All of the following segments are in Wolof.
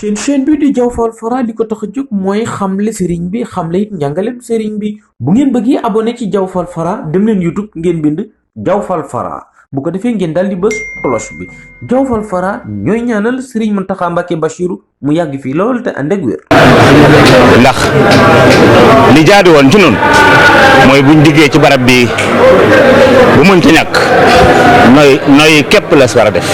seen chaîne bi di Diaw Fall Fara li ko tax a jóg mooy xamle sëriñ bi xamle it njàngaleem sëriñ bi bu ngeen bëggee abonné ci Diaw Fall Fara dem leen YouTube ngeen bind Diaw Fall Fara bu ko defee ngeen daal di bës cloche bi Diaw Fall Fara ñooy ñaanal sëriñ Mountakha Mbacké Bachirou mu yàgg fii lool te ànd ak wér. ndax li jaadu woon ci noonu mooy buñ diggee ci barab bi bu mënta ñàkk noy képp la war a def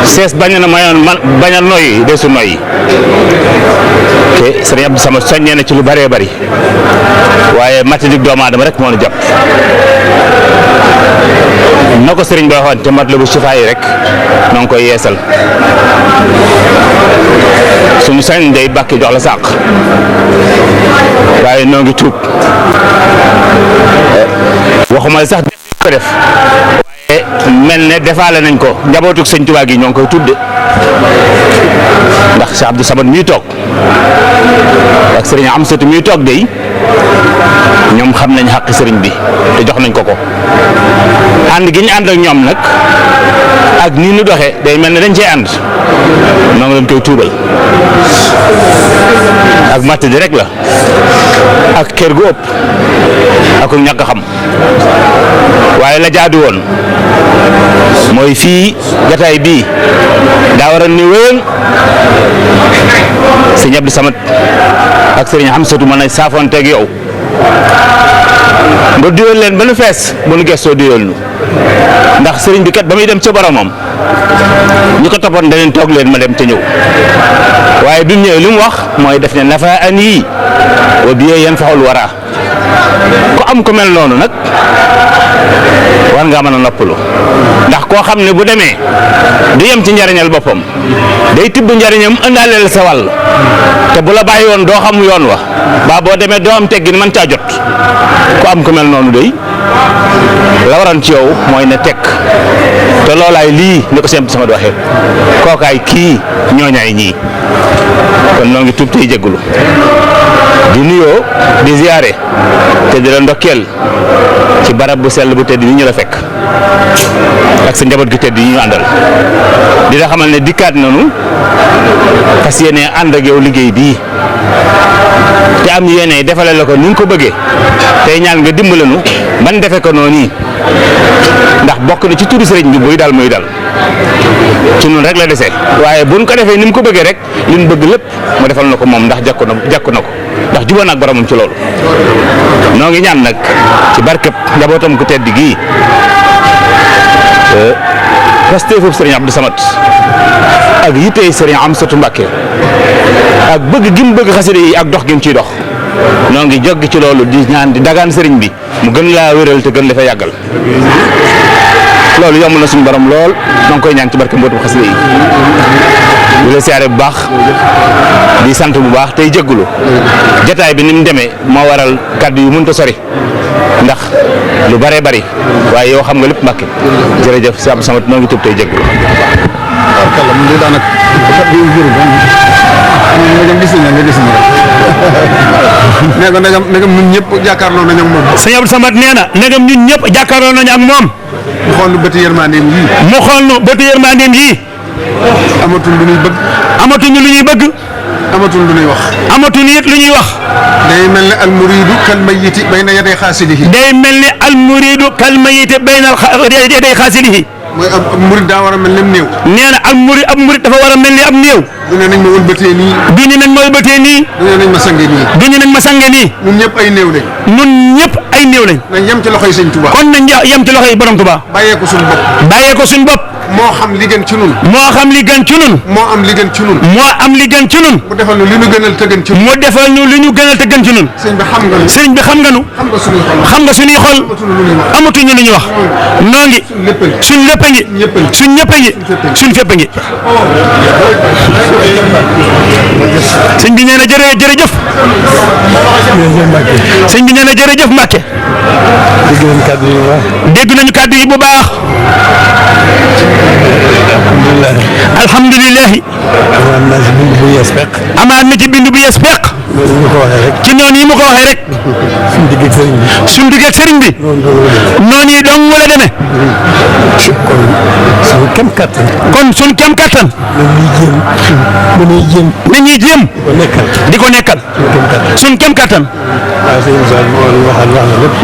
sees bañ na mayoon bañ a noy desu noy te sëriñ Abdou Samad soññee na ci lu bëree bëri waaye matadik doomu aadama rek moo nu jàpp na ko sëriñ ba waxoon te mat la bu sifaa yi rek noo ngi koy yeesal suñu sañ day bàkki jox la sàq waaye noo ngi tuub waxuma sax ko def waaye mel ne defaale nañ ko njabootug sëñ Tuubaa gi ñoo ngi koy tudde ndax Cheikh Abdou Samad mii toog ak sëriñ Amsatu mii toog day ñoom xam nañ xàq sëriñ bi te jox nañ ko ko ànd gi ñu ànd ak ñoom nag ak nii ñu doxee day mel ne dañ cee ànd noo ngi leen koy tuubal ak matt di rek la ak kër gu ëpp ak ñàkk xam waaye la jaadu woon mooy fii jataay bii daa war a ni wéyal sëñ Abdou Samad ak sëriñ Amsatu mën a saafoonteeg yow nga duyal leen ba nu fees ba nu gestoo duyal nu ndax sëriñ bi kat ba muy dem ca boromam ñu ko toppoon da leen toog leen ma dem te ñëw waaye bi mu ñëwee li mu wax mooy def ne nafa an yi wa biyee yan faxul wara ku am ko mel noonu nag war ngaa mën a noppalu ndax koo xam ne bu demee du yem ci njariñal boppam day tibb njariñam ëndaaleel sa wàll te bu la bàyyi woon doo xam yoon wa ba boo demee doo am teggin mën caa jot ku am ko mel noonu day la waroon ci yow mooy ne tekk te loolaay lii ni ko seen sama di waxee kookaay kii ñooñaay ñii kon noo ngi tuub tey jéggulu di nuyoo di ziyaare te di la ndokkeel ci barab bu sell bu tedd yi ñu la fekk ak sa njaboot gi tedd yi ñu àndal di la xamal ne dikkaat nanu fas yéene ànd ak yow liggéey bii te am yéene defale la ko ni nga ko bëggee tey ñaan nga dimbalanu ban defe ko noonu nii ndax bokk na ci turu sëriñ bi buy dal muy dal ci noonu rek la dese waaye buñ ko defee ni mu ko bëggee rek li ñu bëgg lépp mu defal na ko moom ndax jàkku na ko ndax jubóo na ak boromam ci loolu noo ngi ñaan nag ci barkeb njabootam ko tedd gii pasteefub sëriñ Abdou Samad ak yittey sëriñ Amsatu Mbàkke ak bëgg gi mu bëgg xasida yi ak dox gi mu ciy dox noo ngi joggi ci loolu di ñaan di dagaan sëriñ bi mu gën laa wéral te gën la fa yàggal loolu yomb na suñu borom lool noo ngi koy ñaan ci barke mbootum xasida yi di la siyaare bu baax di sant bu baax tey jéggulu jataay bi ni mu demee moo waral kàddu yu mënta sori ndax lu bëree bëri waaye yow xam nga lépp Mbàkke jërëjëf si Abdou Samad noo ngi tuub tey jéggulu negam ñun ñëpp jàkkaarloo nañu ak moom. sëñ Abdou Samad nee na negam ñun ñëpp jàkkaarloo nañu ak moom. mu xool nu bëti yërmandeem yii. mu xool nu bëti yërmandeem yii. amatul lu ñuy bëgg. amatuñu lu ñuy bëgg. amatul lu ñuy wax. amatuñu it lu ñuy wax. day mel ne almuridu kal mayiti bayna yaday xaasilihi. day mel ne almuridu kal mayiti bayna yaday xaasilihi. mooy ab murid daa war a mel ne néew. nee na ab murid dafa war a mel ni ab néew. du ne nañ ma wëlbatee nii. du ne nañ ma wëlbatee nii. du ne nañ ma sange nii. du ne nañ ma sange nii. ñun ñëpp ay néew lañ. ñun ñëpp ay néew lañ. nañ yem ci loxoy sëñ Tuubaa. kon nañ yem ci loxoy borom Tuubaa. bàyyee ko suñu bopp. bàyyee ko suñu bopp. moo xam li gën ci ñun. moo xam li gën ci ñun. moo am li gën ci ñun. moo am li gën ci ñun. mu defal ñu li ñu gënal te gën ci ñun. mu defal ñu li ñu gënal te gën ci ñun. sëñ bi xam nga nu. sëñ bi xam nga nu. xam nga suñuy xol. xam nga suñuy xol. amatuñu lu ñuy wax. noo ngi. suñ lépp a ngi. suñ ñëpp a ngi. suñ fépp a ngi. sëñ bi nee na jërëjëf. sëñ bi nee na jërëjëf Mbàkke. dégg nañu kàddu yi bu baax. alhamdulilah. amaat na ci bind bu yees peq. ci noonu yi mu ko waxee rek. suñu digg ak sëriñ bi. noonu yi dong la demee. kon suñu kem kattan. nañuy jéem. di ko nekkal. suñu kem kattan.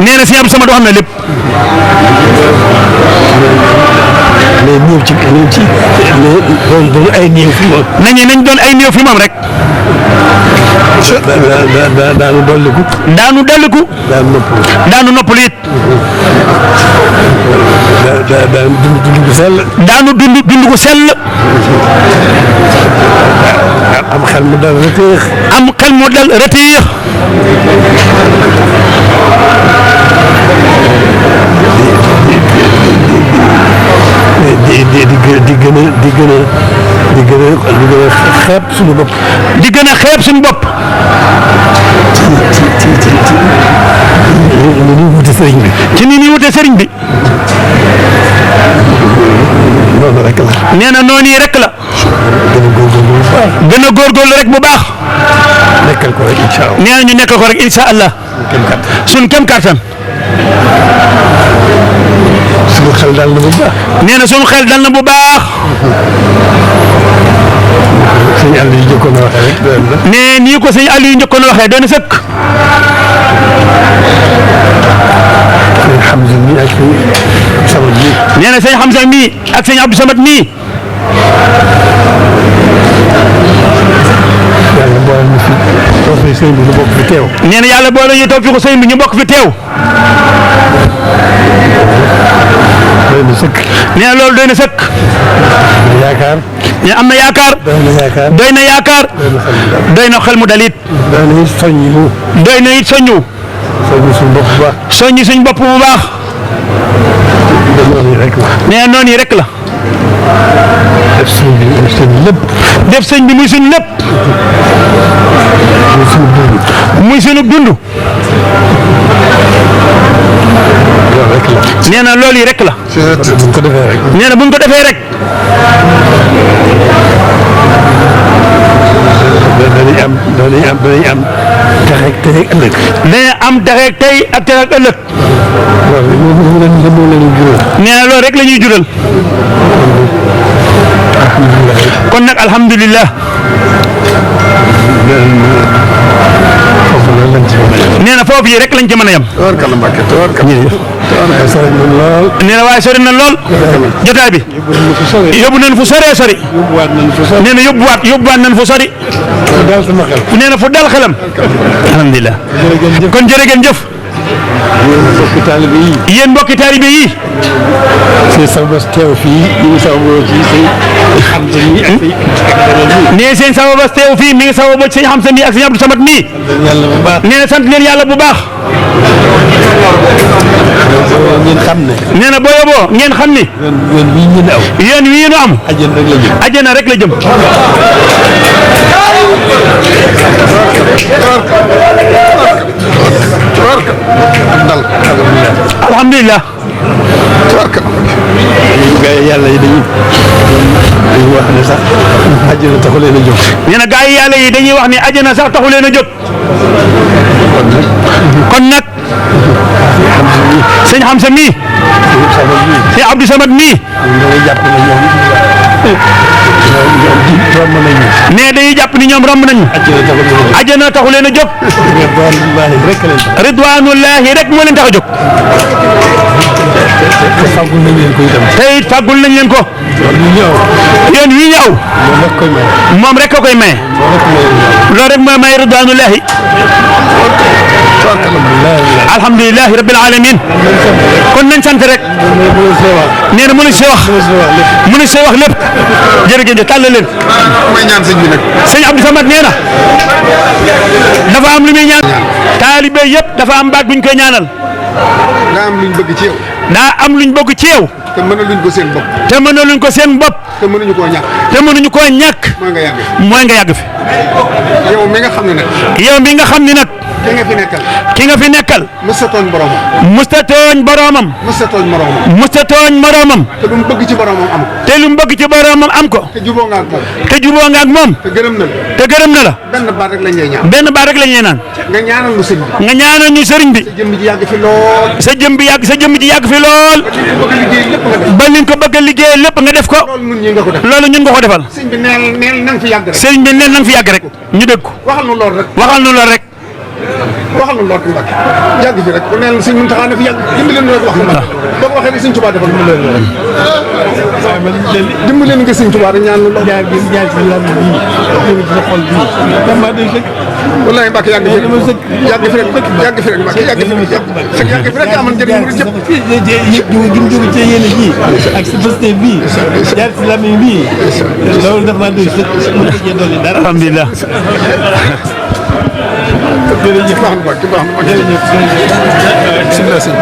nee na si Abdou Samad wax na lépp. nañ doon ay néew fi moom rek. daanu dolliku. daanu noppalu it. daanu dund gu sell. daanu dund gu sell. am xel mu dal rëteex. di gën a xeeb suñu bopp. di gën a xeeb suñu bopp. ni ñuy wute sëriñ bi. ci ni ñuy wute sëriñ bi. noonu rek la. nee na noonu yi rek la. gën a góorgóorlu rek bu baax. nekkal ko rek incha allah. nee na ñu nekkal ko rek incha allah. suñu kem kattan. suñu xel dal na bu baax. nee na suñu xel dal na bu baax. sëñ Aliou njëkkoon a waxee rek doy na. nee nii ko sëñ Aliou njëkkoon a waxee doy na sëkk. sëñ Hamza mi ak sëñ Samad mi. nee na sëñ Hamza mi ak sëñ Abdou Samad mi. yàlla boole ñu fi toog fi sëñ bi ñu bokk fi teew. nee na yàlla boole ñu toog fi ko sëñ bi ñu bokk fi teew. doy na sëkk. nee na loolu doy na sëkk. yaakaar. nee am na yaakaar. doy na yaakaar. doy na xel mu dalit. doy na it soññu. doy na it soññu. soññu suñu bopp bu baax. soññu suñu bopp bu baax. noonu yi rek la. nee noonu yi rek la. def sëñ bi muy sëñ lépp. def sëñ bi muy suñu lépp. muy suñu dund. muy suñu dund. loolu rek la. nee na loolu yi rek la. buñ ko defee rek. nee na buñ ko defee rek. danañ am taxeeg tey ak ëllëg. dana am taxeeg tey ak taxeeg ëllëg. moom la ñuy jural. nee na loolu rek la ñuy jural. kon nag alhamdulilah. nee na foofu yi rek lañ ci mën a yem. tabarkalla Mbacke tabarkalla. sori na lool. nee na waaye sori na lool. jotaay bi. yóbbu nañ fu soree sori. nee na yóbbuwaat nañ fu sori. nee na fu dal xelam. alhamdulilah. kon jërë ngeen jëf. yéen mbokki taalibe yi. seen sababas teew fii ñu ngi sababoo ci sëñ Hamza mi ak sëñ nee seen sababas teew fii mi ngi sababoo ci sëñ Hamza mi ak sëñ Abdou Samad mi. nee na sant leen yàlla bu baax. ngeen xam ne. nee na boo yóbboo ngeen xam ni. yéen wii ngeen aw. yéen wii ñu am. àjjana rek la jëm. àjjana rek la jëm. alhamdulilah. gaa yi yàlla yi dañuy wax ne sax àjjana taxu leen a jóg. nee na gaa yi yàlla yi dañuy wax ne àjjana sax taxu leen a jóg. kon nag. sëñ Hamza mii. sëñ Abdou Samad mii. nee dañuy jàpp ni ñoom romb nañu. àjjana taxu leen a jóg. ridwanullahi rek moo leen tax a jóg. te it fàggul nañ leen ko. yoon wi ñëw. moom rek a koy maye. loolu rek mooy may ridwanullahi. alhamdulilahi rabbil alamin. kon nañ sant rek. nee na mënuñ see wax. mënuñ see wax lépp. jërëjëf tàll leen. may ñaan sëñ bi nag. sëñ Abdou Samad nee na. dafa am lu muy ñaan. taalibe yëpp dafa am baat buñ koy ñaanal. daa am luñ bëgg ci yow. daa am luñ bëgg ci yow. te mënaluñ ko seen bopp. te mënaluñ ko seen bopp. te mënuñu koo ñàkk. te mënuñu koo ñàkk. mooy nga yàgg fi. mooy nga yàgg fi. yow mi nga xam ne nag. yow mi nga xam ni nag. ki nga fi nekkal. ki nga fi nekkal. mësta tooñ boromam. mësta tooñ boromam. mësta tooñ moromam. mësta tooñ moromam. te lu mu bëgg ci boromam am ko. te lu mu bëgg ci boromam am ko. te juboo nga ak moom. te juboo nga ak moom. te gërëm na la. te gërëm na la. benn baat rek lañ lay ñaan. benn baat rek la ñuy naan. nga ñaanal lu sëñ bi. nga ñaanal ñu sëriñ bi. sa jëmm ji yàgg fi lool. sa jëmm ji yàgg fi lool. ba liñ ko bëgg a liggéey lépp nga def ko. loolu ñun ñi nga ko def. loolu ñun nga ko defal. sëñ bi neel na nga fi yàgg rek. sëriñ bi neen na nga fi yàgg rek. ñu dégg ko. waxal nu lool rek. waxal nu lool rek. waxal nu lool rek Mbacke. yàgg fi rek bu neel sëñ Muntaxa na fi yàgg dimbali leen rek wax ko Mbacke. boo ko waxee rek sëñ Tuubaa defal dimbali leen rek. dimbali leen nga sëñ Tuubaa rek ñaan lu lool. jaar ci lan bii ñu ci xol bii dama day sëkk. wallaay Mbacke yàgg fi rek. yàgg fi rek yàgg fi rek Mbacke yàgg fi rek amal njëriñ mu jëpp. gim jóge ci yéen ji ak sa bëste bii jaar ci lamiñ bii loolu daf maa doy sëkk mu tëjee dolli dara. alhamdulilah. jërëjëf baax na Mbacke baax na jërëjëf. bismillah sëñ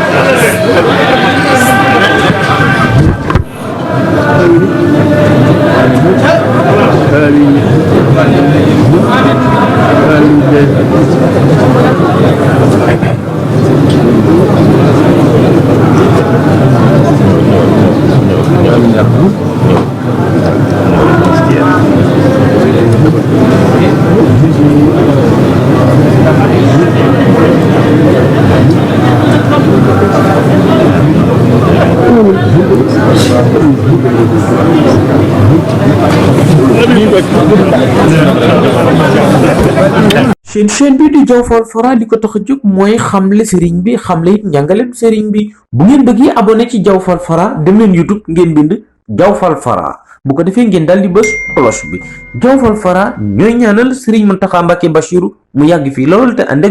seen chaîne bi di Diaw Fall Fara li ko tax a jóg mooy xamle sëriñ bi xamle it njàngaleem sëriñ bi bu ngeen bëggee abonné ci Diaw Fall Fara dem leen YouTube ngeen bind Diaw Fall Fara bu ko defee ngeen daal di bës cloche bi Diaw Fall Fara ñooy ñaanal sëriñ Mountakha Mbacké Bachirou mu yàgg fii lool te ànd ak